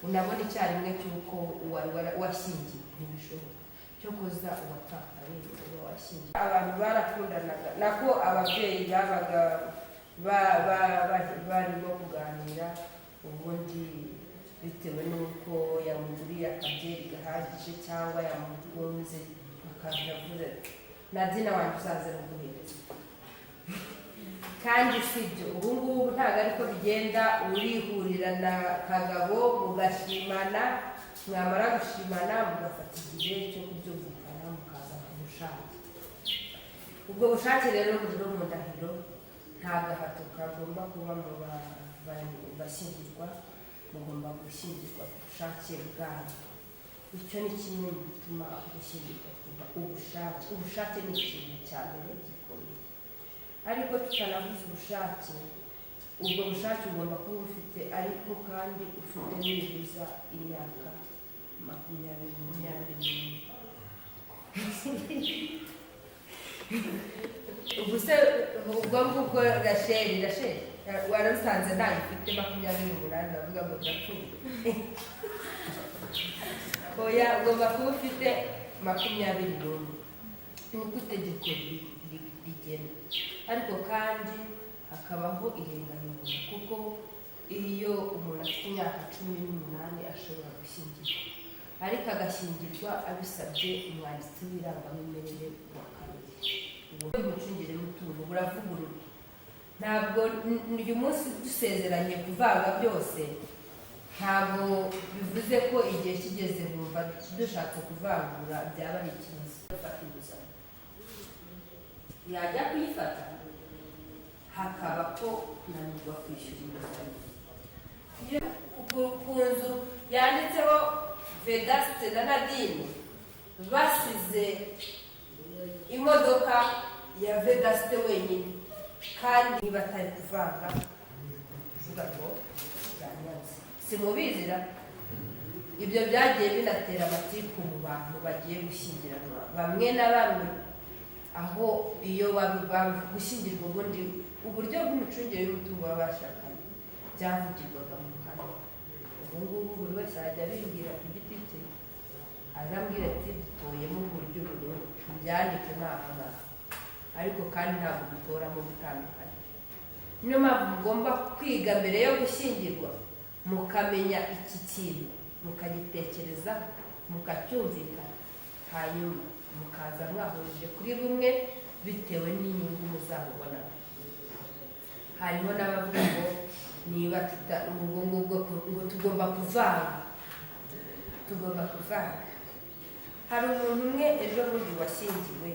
unabona icyarimwe cy'uko washyingiye ntibishoboka cyo kuza uwapfakaye uba washyingiye. Abantu barakundanaga nako ababyeyi babaga barimo kuganira, ubundi bitewe n'uko yamuguriye akabyeri gahagije cyangwa yamukunze akavuze Nadina wanjye uzaze muguhereza. Kandi sibyo, ubu ngubu ntabwo ariko bigenda, urihurira na Kagabo mugashimana, mwamara gushimana mugafata igihe cyo kubyumvikana mukaza ku bushake. Ubwo bushake rero buri mu ndahiro, nta gahato kagomba kuba mu bashyingirwa, mugomba gushyingirwa ku bushake bwanyu. Icyo ni kimwe mu bituma gushyingirwa kuba ubushake. Ubushake ni ikintu cya mbere gikomeye, ariko tutanavuze ubushake, ubwo bushake ugomba kuba ufite, ariko kandi ufite nibuza imyaka 20. Ubwo se ubwo ngubwo Rachel warasanze ntayo ufite 28, navuga ngo ndapfuye. Oya, ugomba kuba ufite 21 nuko itegeko rigena. Ariko kandi hakabaho irenganura, kuko iyo umuntu afite imyaka 18 ashobora gushyingirwa, ariko agashyingirwa abisabye umwanditsi w'irangamimerere wa kabiri. Ubwo umucungire mutungo buravugururwa. Ntabwo uyu munsi dusezeranye kuvanga byose, ntabwo bivuze ko igihe kigeze mu numva dushatse kuvangura byaba ari ikibazo. Gufata inguzanyo yajya kuyifata hakaba ko kunanirwa kwishyura inguzanyo. Ku nzu yanditseho Vedaste na Nadine basize imodoka ya Vedaste wenyine kandi batari kuvanga kuvuga ngo byanyanze. Simubizira ibyo byagiye binatera amatiku mu bantu bagiye gushyingiranwa bamwe na bamwe, aho iyo gushyingirwa ubundi uburyo bw'imicungire y'umutungo w'abashakanye byavugirwaga mu ruhame. Ubu ngubu buri wese ajya abimbwira ku giti cye, azambwira ati dutoyemo uburyo buri tubyandike ntaha, ariko kandi ntabwo dutoramo gutandukanye. Niyo mpamvu mugomba kwiga mbere yo gushyingirwa, mukamenya iki kintu, mukagitekereza, mukacyumvikana, hanyuma mukaza mwahurije kuri bumwe bitewe n'inyungu muzabubona. Harimo n'abavuga ngo niba ngo tugomba kuvanga. Hari umuntu umwe ejo bundi washyingiwe,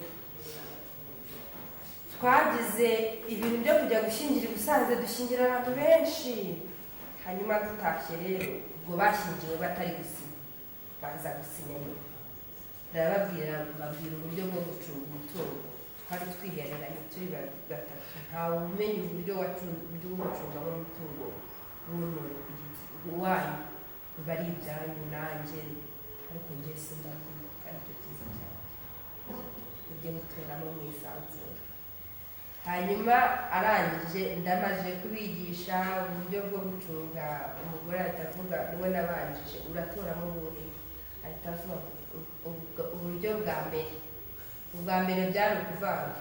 twagize ibintu byo kujya gushyingira i Busanze, dushyingira abantu benshi, hanyuma dutashye rero ubwo bashyingiwe batari gusinya, baza gusinya nyuma. Ndababwira uburyo bwo gucunga umutungo, twari twihereranye turi batatu, ntawe umenya uburyo bwo gucungamo umutungo wanyu, bari ibyanyu nanjye, ariko njye sindabwira kandi icyo cyiza cyane ujye muturamo mwisanzure. Hanyuma arangije ndamaze kubigisha uburyo bwo gucunga, umugore ahita avuga niwe nabanjije, uratoramo ubuhe? Ahita avuga uburyo bwa mbere byari ukuvanga,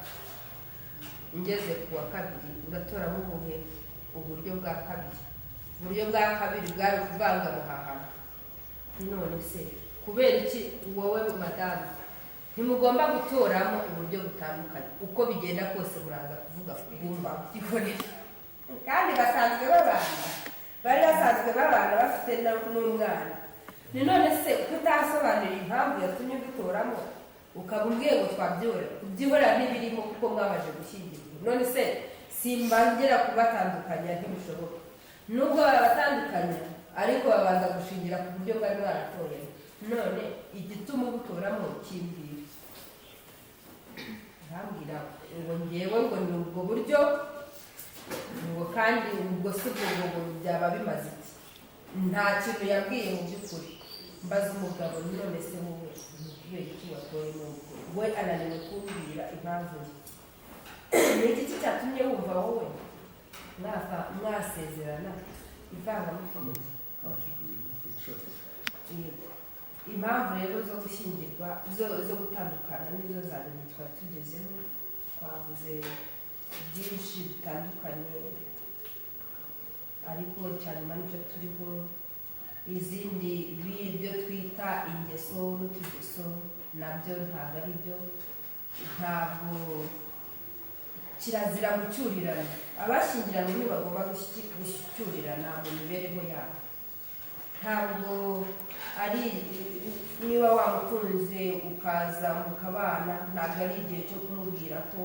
ngeze ku wa kabiri uratoramo ubuhe? Uburyo bwa kabiri. Uburyo bwa kabiri bwari ukuvanga muhahana. None se kubera iki wowe madamu ntimugomba gutoramo uburyo butandukanye? Uko bigenda kose muraza kuvuga bumva byihorera, kandi basanzwe babana bafite n'umwana. Ni none se kutasobanurira impamvu yatumye ubitoramo ukaba umbwiye ngo kubyihorera ntibirimo kuko mwabaje gushyingirwa. None se simbangera kubatandukanya, ntibishoboka. Nubwo babatandukanya ariko babanza gushingira ku buryo bwari baratoye. None igituma ubutoramo kimbwira. Arambwira ngo ngewe ngo ni ubwo buryo, ngo kandi ubwo si ubwo byaba bimaze iki? Nta kintu yabwiye mu by'ukuri. Mbaza umugabo, none se wowe kubera iki watoyemo ubwo? We ananiwe kumbwira impamvu ye. Ni iki cyatumye wumva wowe mwasezerana ivangamutungo? Impamvu rero zo gushyingirwa, zo gutandukana nizo za nyuma twari tugezeho. Twavuze byinshi bitandukanye, ariko cyanyuma nicyo turiho. Izindi byo twita ingeso n'utugeso nabyo ntabwo ari byo. Ntabwo kirazira gucyurirana. Abashyingiranywe ntibagomba gucyurirana mu mibereho yabo. Ntabwo ari niba wamukunze ukaza mukabana, ntabwo ari igihe cyo kumubwira ko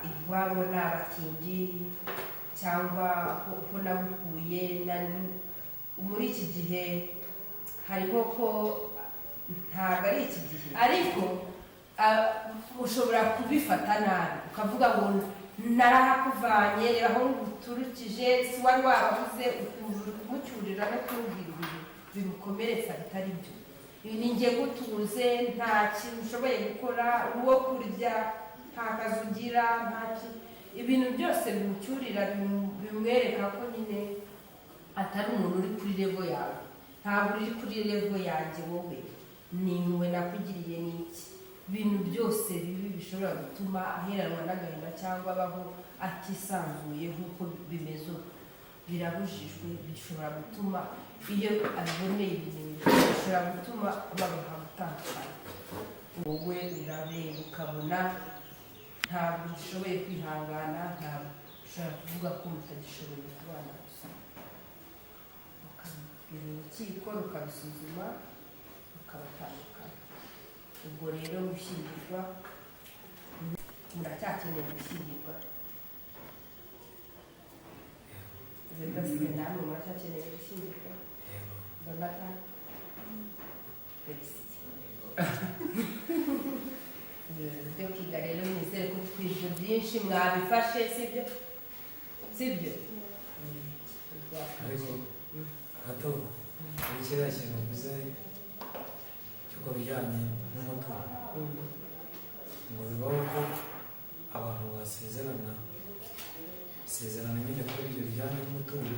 iwabo ni abatindi cyangwa ko namukuye. Muri iki gihe hariho ko ntabwo ari iki gihe, ariko ushobora kubifata nabi ukavuga ngo narahakuvanye, reba aho uturukije, si wari wababuze, kumucyurira no kumubwira ibintu bimukomeretsa bitari byo. Ni njye gutuze, nta kintu ushoboye gukora, uwo kurya, nta kazi ugira, ibintu byose bimucyurira bimwereka ko nyine atari umuntu uri kuri level yawe. Ntabwo uri kuri level yanjye wowe, ni impuhwe nakugiriye n'iki. Ibintu byose bibi bishobora gutuma aheranwa n'agahinda cyangwa abaho atisanzuye nk'uko bimeze ubu birabujijwe. Bishobora gutuma iyo abiboneye ibimenyetso bishobora gutuma babaha gutandukana. Wowe urareba ukabona ntabwo ushoboye kwihangana, ntabwo ushobora kuvuga ko mutagishoboye kubana gusa. urukiko rukabisuzuma rukabatandukana. Ubwo rero gushyingirwa muracyakeneye gushyingirwa, namwe muracyakeneye gushyingirwa. Donata byo kwiga rero nizere ko twibyo byinshi mwabifashe, sibyo ariko gato hari kiriya kintu uvuze cy'uko bijyanye n'umutungo, ngo bibaho ko abantu basezerana nyine kuri ibyo bijyanye n'umutungo,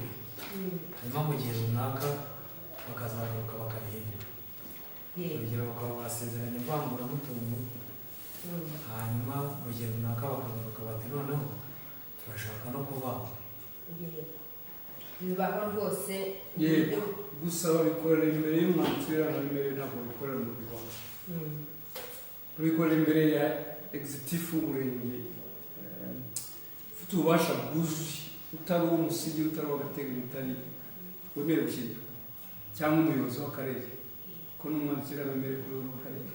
hanyuma mu gihe runaka bakazagaruka bakarihindura. Urugero bakaba basezeranye ivanguramutungo, hanyuma mu gihe runaka bakagaruka bati noneho turashaka no kuvanga. Bibaho rwose. Yego, gusa babikorera imbere y'umwanditsi w'irangamimerere, ntabwo babikorera mu biwabo. Babikorera imbere ya executive w'umurenge ufite ububasha bwuzuye, utari uw'umusigi, utari uw'agateganyo, utari wemerewe gushyingirwa, cyangwa umuyobozi w'akarere, ko n'umwanditsi w'irangamimerere kuri uwo karere.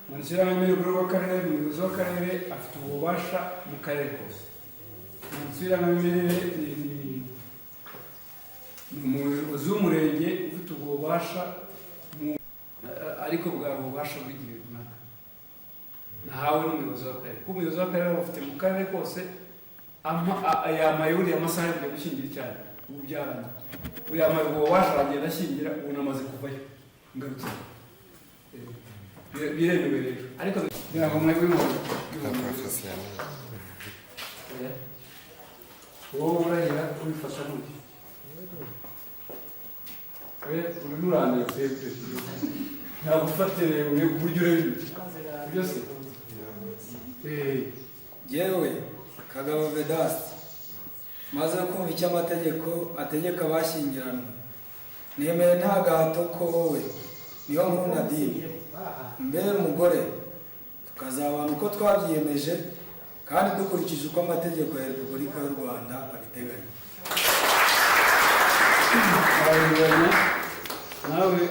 Umwanditsi w'irangamimerere kuri uwo karere, umuyobozi w'akarere afite ububasha mu karere kose. Umwanditsi w'irangamimerere ni umuyobozi w'umurenge ufite ubwo bubasha, ariko bwari ububasha bw'igihe runaka nahawe n'umuyobozi w'akarere. Kuko umuyobozi w'akarere bafite mu karere kose yamayuriye amasaha yo kujya gushyingira icyayi. Ubu byarangiye, ubu yamaye ubwo bubasha aragenda ashyingira, ubu namaze kuvayo ngarutse. Biremewe rero, ariko ntabwo mwebwe wowe urahira ubifasha n'uti urimo urandira twebwe ntabwo ufatire ureba uburyo ureba byose. Yewe Kagabo Vedaste, maze kumva icyo amategeko ategeka abashyingiranwe, nemeye nta gahato ko wowe niyo nkuru Nadine mbere umugore tukazabana uko twabyiyemeje kandi dukurikije uko amategeko ya Repubulika y'u Rwanda abiteganya. Nawe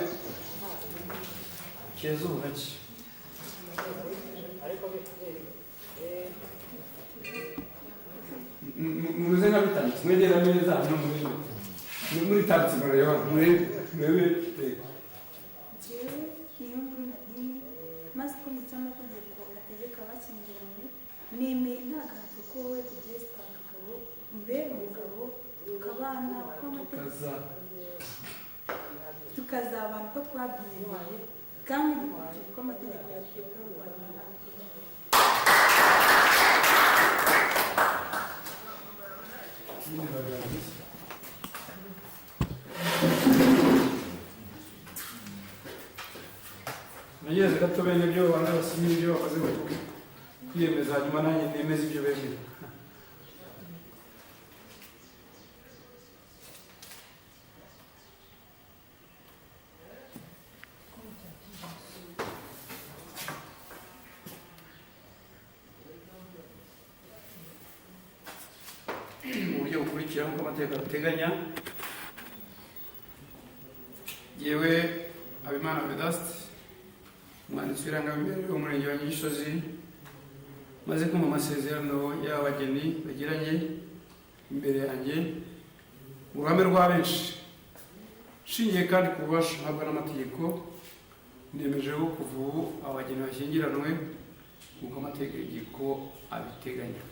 keza ubuhake muze nka bitanditse mwegera neza hano muri tanditse mureba murebe jewe niyo nkuru Nadine, maze kumva icyo amategeko ategeka abashyingiranywe, nemeye nta gahato ko wowe Modeste Kagabo mbere umugabo tukabana uko amategeko tukazabana uko twabyiyemeje kandi dukurikije uko amategeko ya Repubulika y'u Rwanda abiteganya. nageze gato bene ibyo babanza basinye ibyo bakoze bavuge kwiyemeza, hanyuma nanjye nemeza ibyo bemeye. Mu buryo bukurikira nk'uko amategeko abiteganya, yewe Habimana Vedaste, umwanditsi w'irangamimerere w'umurenge wa Gisozi, maze kumva amasezerano y'abageni bagiranye imbere yanjye mu ruhame rwa benshi, nshingiye kandi ku bubasha mpabwa n'amategeko, nemeje ko kuva ubu abageni bashyingiranwe nk'uko amategeko abiteganya.